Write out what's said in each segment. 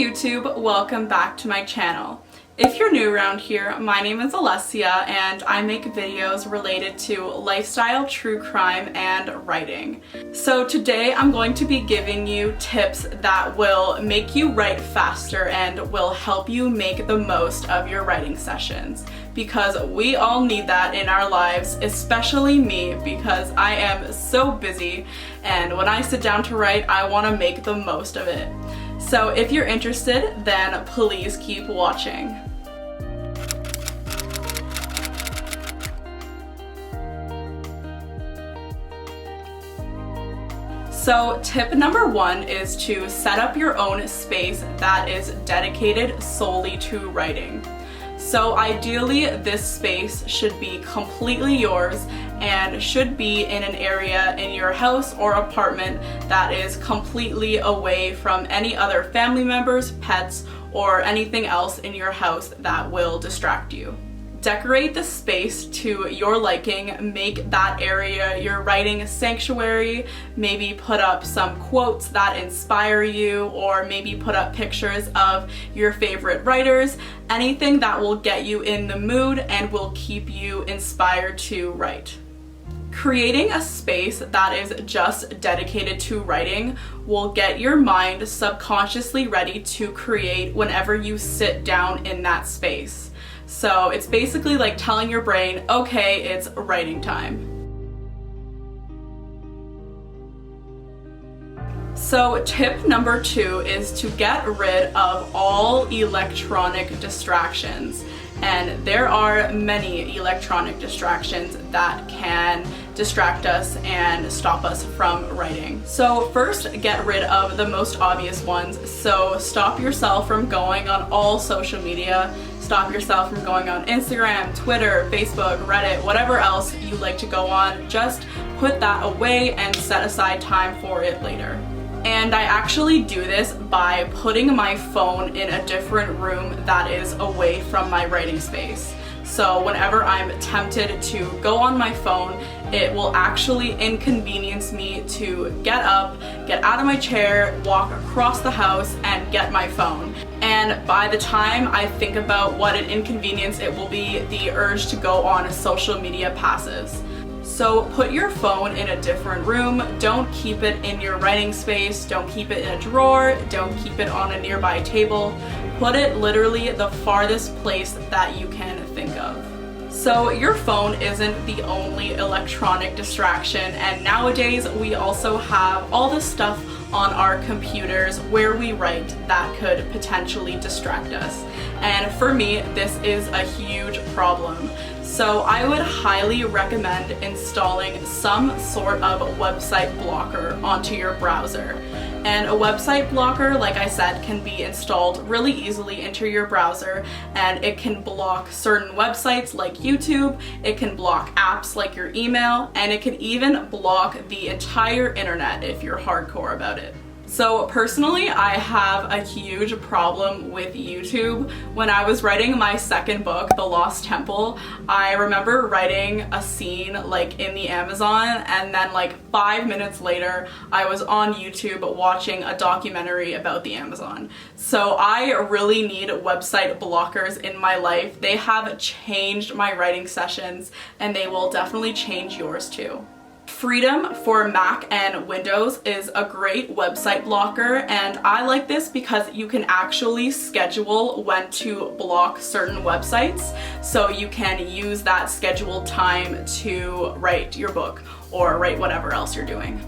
YouTube, welcome back to my channel. If you're new around here, my name is Alessia and I make videos related to lifestyle, true crime, and writing. So today I'm going to be giving you tips that will make you write faster and will help you make the most of your writing sessions. Because we all need that in our lives, especially me, because I am so busy and when I sit down to write, I want to make the most of it. So if you're interested, then please keep watching. So tip number one is to set up your own space that is dedicated solely to writing. So ideally, this space should be completely yours and should be in an area in your house or apartment that is completely away from any other family members, pets, or anything else in your house that will distract you. Decorate the space to your liking, make that area your writing sanctuary, maybe put up some quotes that inspire you, or maybe put up pictures of your favorite writers, anything that will get you in the mood and will keep you inspired to write. Creating a space that is just dedicated to writing will get your mind subconsciously ready to create whenever you sit down in that space. So it's basically like telling your brain, okay, it's writing time. So tip number two is to get rid of all electronic distractions. And there are many electronic distractions that can distract us and stop us from writing. So first, get rid of the most obvious ones. So stop yourself from going on all social media. Stop yourself from going on Instagram, Twitter, Facebook, Reddit, whatever else you like to go on. Just put that away and set aside time for it later. And I actually do this by putting my phone in a different room that is away from my writing space. So whenever I'm tempted to go on my phone, it will actually inconvenience me to get up, get out of my chair, walk across the house, and get my phone. And by the time I think about what an inconvenience it will be, the urge to go on social media passes. So put your phone in a different room. Don't keep it in your writing space. Don't keep it in a drawer. Don't keep it on a nearby table. Put it literally the farthest place that you can think of. So your phone isn't the only electronic distraction, and nowadays we also have all this stuff on our computers where we write that could potentially distract us. And for me, this is a huge problem. So I would highly recommend installing some sort of website blocker onto your browser. And a website blocker, like I said, can be installed really easily into your browser, and it can block certain websites like YouTube, it can block apps like your email, and it can even block the entire internet if you're hardcore about it. So personally, I have a huge problem with YouTube. When I was writing my second book, The Lost Temple, I remember writing a scene like in the Amazon, and then like 5 minutes later, I was on YouTube watching a documentary about the Amazon. So I really need website blockers in my life. They have changed my writing sessions, and they will definitely change yours too. Freedom for Mac and Windows is a great website blocker, and I like this because you can actually schedule when to block certain websites, so you can use that scheduled time to write your book or write whatever else you're doing.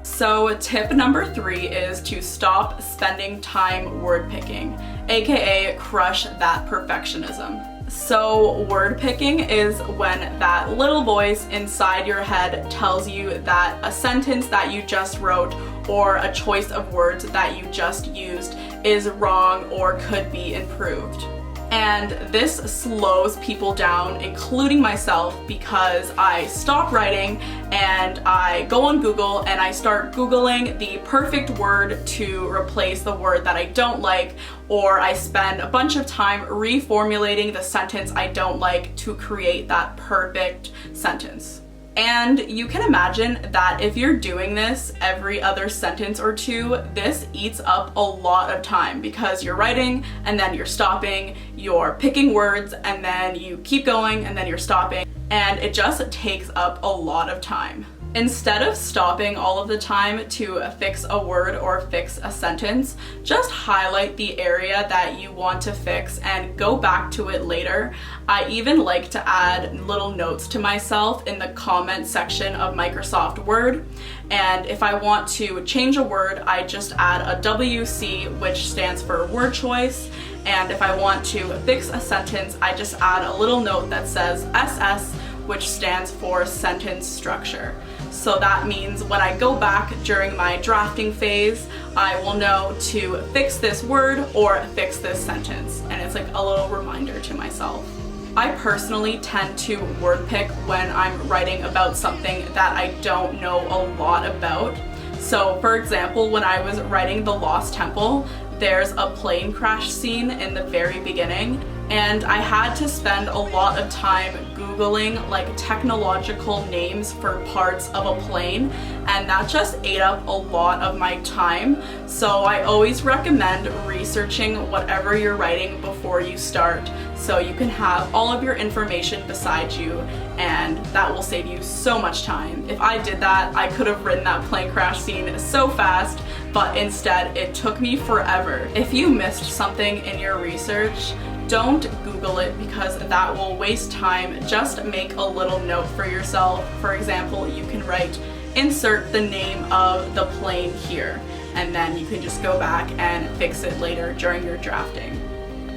So tip number three is to stop spending time word picking, aka crush that perfectionism. So word picking is when that little voice inside your head tells you that a sentence that you just wrote or a choice of words that you just used is wrong or could be improved. And this slows people down, including myself, because I stop writing and I go on Google and I start Googling the perfect word to replace the word that I don't like, or I spend a bunch of time reformulating the sentence I don't like to create that perfect sentence. And you can imagine that if you're doing this every other sentence or two, this eats up a lot of time because you're writing and then you're stopping, you're picking words and then you keep going and then you're stopping, and it just takes up a lot of time. Instead of stopping all of the time to fix a word or fix a sentence, just highlight the area that you want to fix and go back to it later. I even like to add little notes to myself in the comment section of Microsoft Word. And if I want to change a word, I just add a WC, which stands for word choice. And if I want to fix a sentence, I just add a little note that says SS, which stands for sentence structure. So that means when I go back during my drafting phase, I will know to fix this word or fix this sentence. And it's like a little reminder to myself. I personally tend to word pick when I'm writing about something that I don't know a lot about. So for example, when I was writing The Lost Temple, there's a plane crash scene in the very beginning, and I had to spend a lot of time Googling like technological names for parts of a plane, and that just ate up a lot of my time. So I always recommend researching whatever you're writing before you start, so you can have all of your information beside you, and that will save you so much time. If I did that, I could have written that plane crash scene so fast, but instead it took me forever. If you missed something in your research, don't Google it because that will waste time. Just make a little note for yourself. For example, you can write, insert the name of the plane here, and then you can just go back and fix it later during your drafting.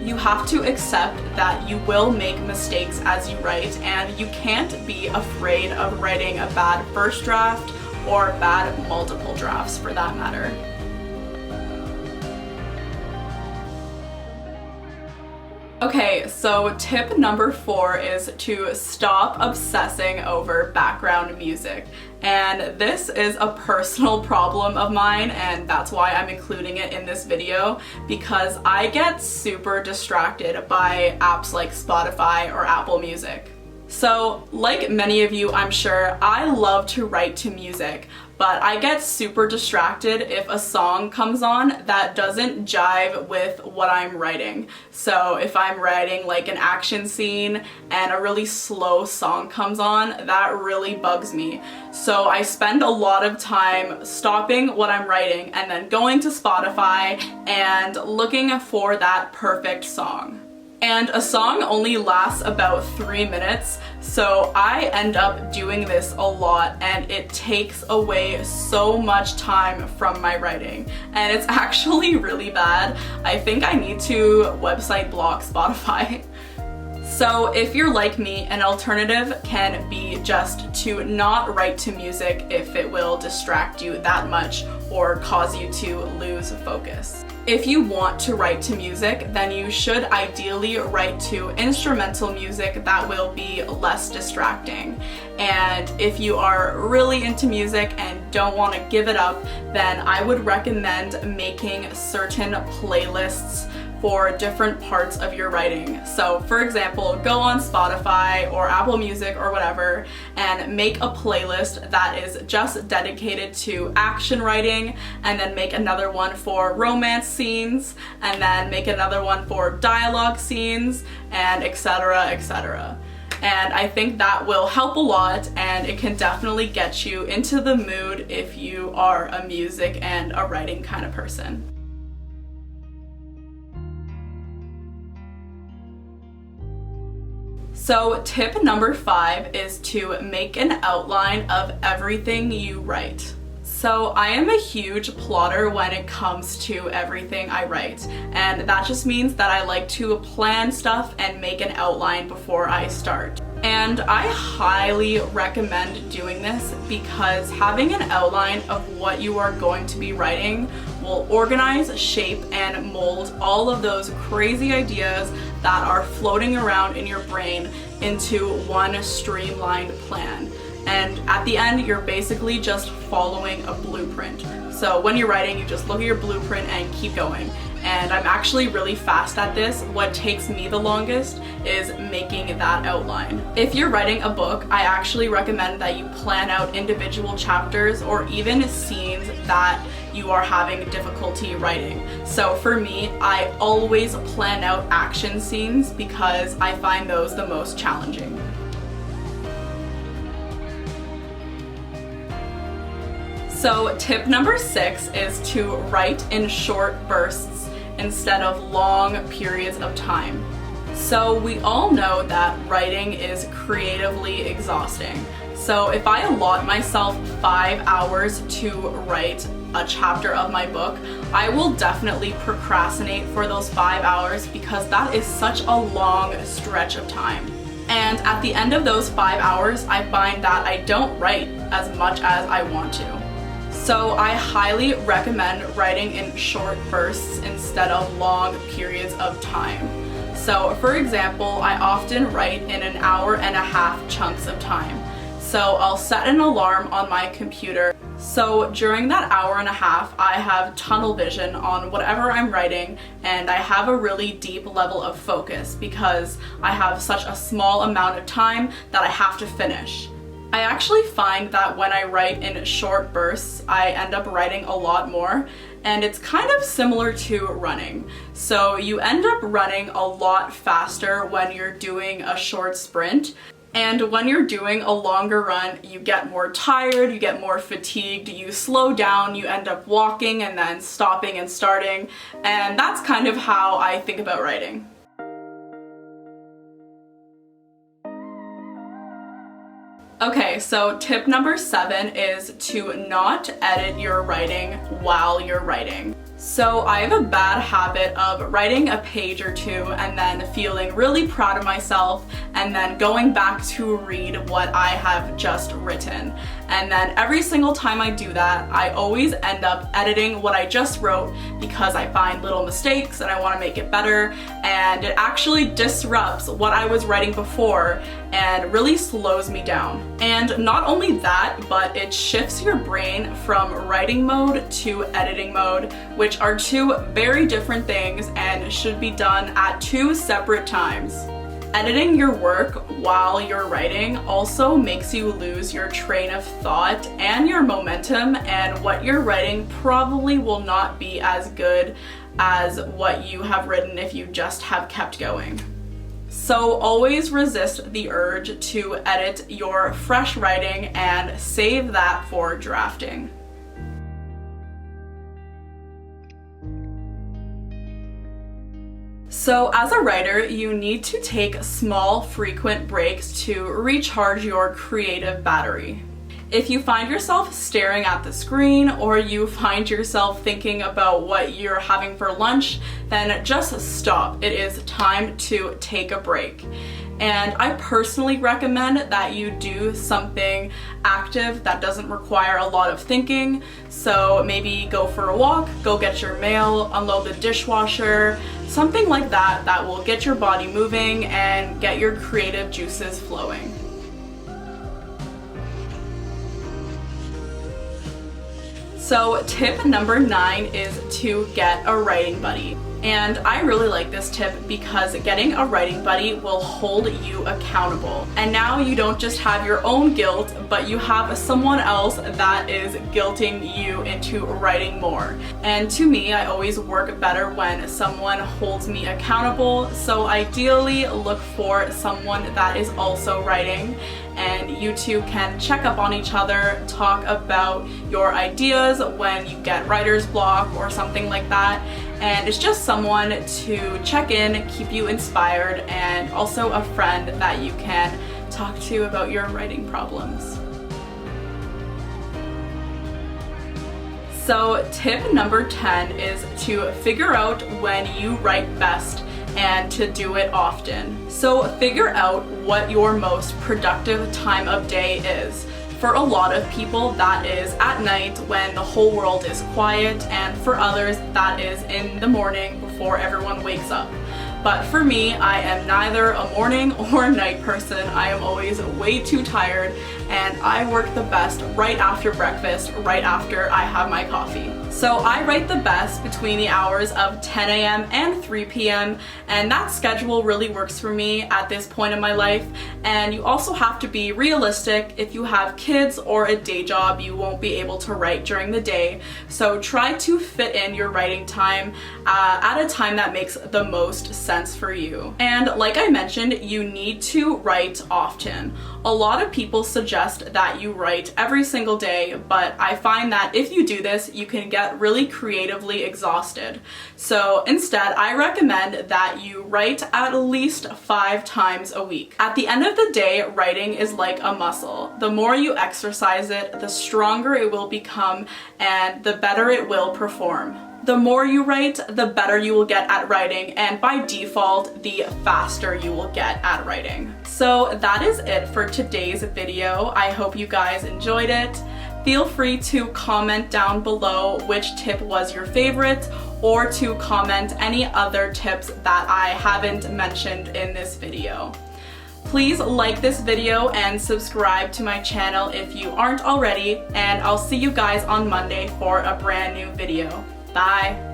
You have to accept that you will make mistakes as you write, and you can't be afraid of writing a bad first draft or bad multiple drafts for that matter. Okay, so tip number 4 is to stop obsessing over background music. And this is a personal problem of mine, and that's why I'm including it in this video, because I get super distracted by apps like Spotify or Apple Music. So, like many of you, I'm sure, I love to write to music, but I get super distracted if a song comes on that doesn't jive with what I'm writing. So if I'm writing like an action scene and a really slow song comes on, that really bugs me. So I spend a lot of time stopping what I'm writing and then going to Spotify and looking for that perfect song. And a song only lasts about 3 minutes, so I end up doing this a lot, and it takes away so much time from my writing. And it's actually really bad. I think I need to website block Spotify. So if you're like me, an alternative can be just to not write to music if it will distract you that much or cause you to lose focus. If you want to write to music, then you should ideally write to instrumental music that will be less distracting. And if you are really into music and don't want to give it up, then I would recommend making certain playlists for different parts of your writing. So for example, go on Spotify or Apple Music or whatever and make a playlist that is just dedicated to action writing, and then make another one for romance scenes, and then make another one for dialogue scenes, and etc, etc. And I think that will help a lot, and it can definitely get you into the mood if you are a music and a writing kind of person. So tip number 5 is to make an outline of everything you write. So I am a huge plotter when it comes to everything I write, and that just means that I like to plan stuff and make an outline before I start. And I highly recommend doing this because having an outline of what you are going to be writing will organize, shape, and mold all of those crazy ideas that are floating around in your brain into one streamlined plan. and at the end you're basically just following a blueprint. So when you're writing, you just look at your blueprint and keep going. And I'm actually really fast at this. What takes me the longest is making that outline. If you're writing a book, I actually recommend that you plan out individual chapters or even scenes that you are having difficulty writing. So for me, I always plan out action scenes because I find those the most challenging. So tip number 6 is to write in short bursts instead of long periods of time. So we all know that writing is creatively exhausting. So if I allot myself 5 hours to write a chapter of my book, I will definitely procrastinate for those 5 hours because that is such a long stretch of time. And at the end of those 5 hours, I find that I don't write as much as I want to. So I highly recommend writing in short bursts instead of long periods of time. So for example, I often write in an hour and a half chunks of time. So I'll set an alarm on my computer. So during that hour and a half, I have tunnel vision on whatever I'm writing, and I have a really deep level of focus because I have such a small amount of time that I have to finish. I actually find that when I write in short bursts, I end up writing a lot more, and it's kind of similar to running. So you end up running a lot faster when you're doing a short sprint, and when you're doing a longer run, you get more tired, you get more fatigued, you slow down, you end up walking and then stopping and starting, and that's kind of how I think about writing. Okay, so tip number 7 is to not edit your writing while you're writing. So I have a bad habit of writing a page or two and then feeling really proud of myself and then going back to read what I have just written. And then every single time I do that, I always end up editing what I just wrote because I find little mistakes and I want to make it better, and it actually disrupts what I was writing before and really slows me down. And not only that, but it shifts your brain from writing mode to editing mode, which are two very different things and should be done at 2 separate times. Editing your work while you're writing also makes you lose your train of thought and your momentum, and what you're writing probably will not be as good as what you have written if you just have kept going. So always resist the urge to edit your fresh writing and save that for drafting. So as a writer, you need to take small, frequent breaks to recharge your creative battery. If you find yourself staring at the screen or you find yourself thinking about what you're having for lunch, then just stop. It is time to take a break. And I personally recommend that you do something active that doesn't require a lot of thinking. So maybe go for a walk, go get your mail, unload the dishwasher, something like that that will get your body moving and get your creative juices flowing. So tip number 9 is to get a writing buddy. And I really like this tip because getting a writing buddy will hold you accountable. And now you don't just have your own guilt, but you have someone else that is guilting you into writing more. And to me, I always work better when someone holds me accountable. So ideally, look for someone that is also writing, and you two can check up on each other, talk about your ideas when you get writer's block or something like that. And it's just someone to check in, keep you inspired, and also a friend that you can talk to about your writing problems. So tip number 10 is to figure out when you write best and to do it often. So figure out what your most productive time of day is. For a lot of people, that is at night when the whole world is quiet, and for others, that is in the morning before everyone wakes up. But for me, I am neither a morning or night person. I am always way too tired, and I work the best right after breakfast, right after I have my coffee. So I write the best between the hours of 10 a.m. and 3 p.m. and that schedule really works for me at this point in my life. And you also have to be realistic. If you have kids or a day job, you won't be able to write during the day. So try to fit in your writing time at a time that makes the most sense for you. And like I mentioned, you need to write often. A lot of people suggest that you write every single day, but I find that if you do this, you can get really creatively exhausted. So instead, I recommend that you write at least 5 times a week. At the end of the day, writing is like a muscle. The more you exercise it, the stronger it will become and the better it will perform. The more you write, the better you will get at writing, and by default, the faster you will get at writing. So that is it for today's video. I hope you guys enjoyed it. Feel free to comment down below which tip was your favorite, or to comment any other tips that I haven't mentioned in this video. Please like this video and subscribe to my channel if you aren't already, and I'll see you guys on Monday for a brand new video. Bye!